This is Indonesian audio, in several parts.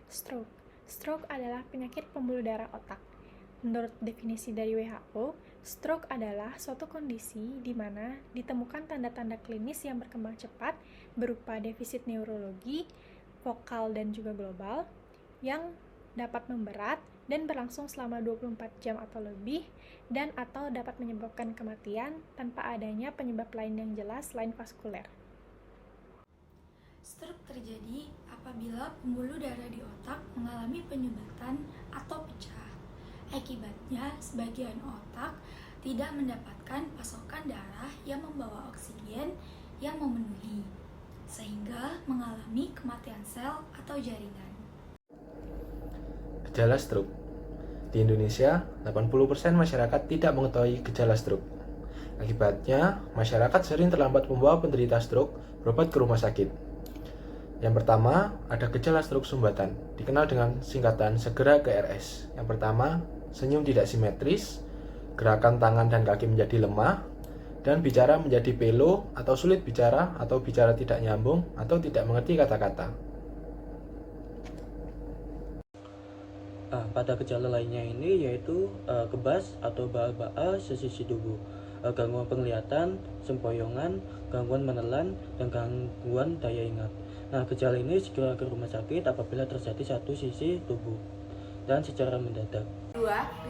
Stroke. Stroke adalah penyakit pembuluh darah otak. Menurut definisi dari WHO, stroke adalah suatu kondisi di mana ditemukan tanda-tanda klinis yang berkembang cepat berupa defisit neurologi, vokal dan juga global, yang dapat memberat dan berlangsung selama 24 jam atau lebih, dan atau dapat menyebabkan kematian tanpa adanya penyebab lain yang jelas selain vaskuler. Stroke terjadi apabila pembuluh darah di otak mengalami penyumbatan atau pecah. Akibatnya, sebagian otak tidak mendapatkan pasokan darah yang membawa oksigen yang memenuhi, sehingga mengalami kematian sel atau jaringan. Gejala stroke. Di Indonesia, 80% masyarakat tidak mengetahui gejala stroke. Akibatnya, masyarakat sering terlambat membawa penderita stroke berobat ke rumah sakit. Yang pertama, ada gejala stroke sumbatan, dikenal dengan singkatan segera ke RS. Yang pertama, senyum tidak simetris, gerakan tangan dan kaki menjadi lemah, dan bicara menjadi pelo atau sulit bicara atau bicara tidak nyambung atau tidak mengerti kata-kata. Pada gejala lainnya ini yaitu kebas atau baa-baa sesisi tubuh, gangguan penglihatan, sempoyongan, gangguan menelan, dan gangguan daya ingat. Nah, gejala ini segera ke rumah sakit apabila terjadi satu sisi tubuh dan secara mendadak. 2.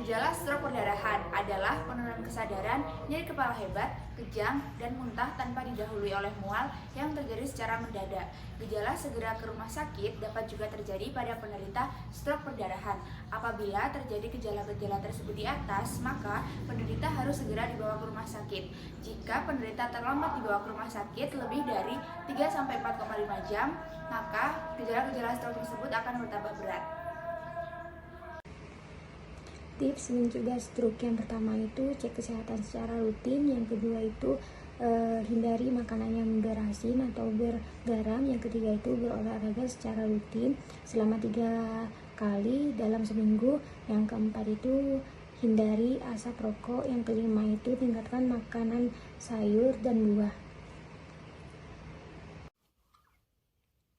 Gejala stroke perdarahan adalah penurunan kesadaran, nyeri kepala hebat, kejang, dan muntah tanpa didahului oleh mual yang terjadi secara mendadak. Gejala segera ke rumah sakit dapat juga terjadi pada penderita stroke perdarahan. Apabila terjadi gejala-gejala tersebut di atas, maka penderita harus segera dibawa ke rumah sakit. Jika penderita terlambat dibawa ke rumah sakit lebih dari 3-4,5 jam, maka gejala-gejala stroke tersebut akan bertambah berat. Tips mencegah stroke: yang pertama itu cek kesehatan secara rutin, yang kedua itu hindari makanan yang berasin atau bergaram, yang ketiga itu berolahraga secara rutin selama 3 kali dalam seminggu, yang keempat itu hindari asap rokok, yang kelima itu tingkatkan makanan sayur dan buah.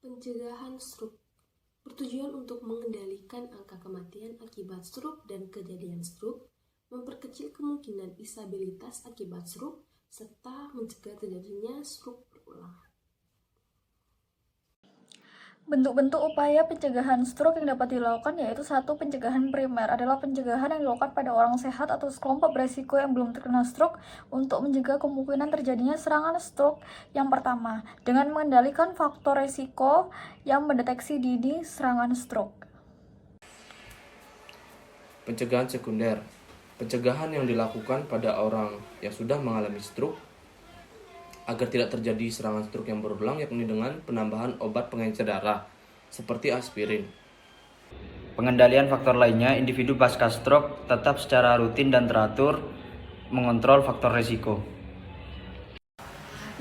Pencegahan stroke bertujuan untuk mengendalikan angka kematian akibat stroke dan kejadian stroke, memperkecil kemungkinan disabilitas akibat stroke, serta mencegah terjadinya stroke berulang. Bentuk-bentuk upaya pencegahan stroke yang dapat dilakukan yaitu 1. Pencegahan primer adalah pencegahan yang dilakukan pada orang sehat atau kelompok beresiko yang belum terkena stroke untuk mencegah kemungkinan terjadinya serangan stroke. Yang pertama, dengan mengendalikan faktor resiko yang mendeteksi dini serangan stroke. Pencegahan sekunder, pencegahan yang dilakukan pada orang yang sudah mengalami stroke agar tidak terjadi serangan stroke yang berulang, yakni dengan penambahan obat pengencer darah seperti aspirin. Pengendalian faktor lainnya, individu pasca stroke tetap secara rutin dan teratur mengontrol faktor risiko.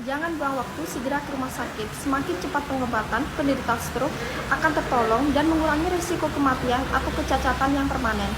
Jangan buang waktu, segera ke rumah sakit. Semakin cepat pengobatan, penderita stroke akan tertolong dan mengurangi risiko kematian atau kecacatan yang permanen.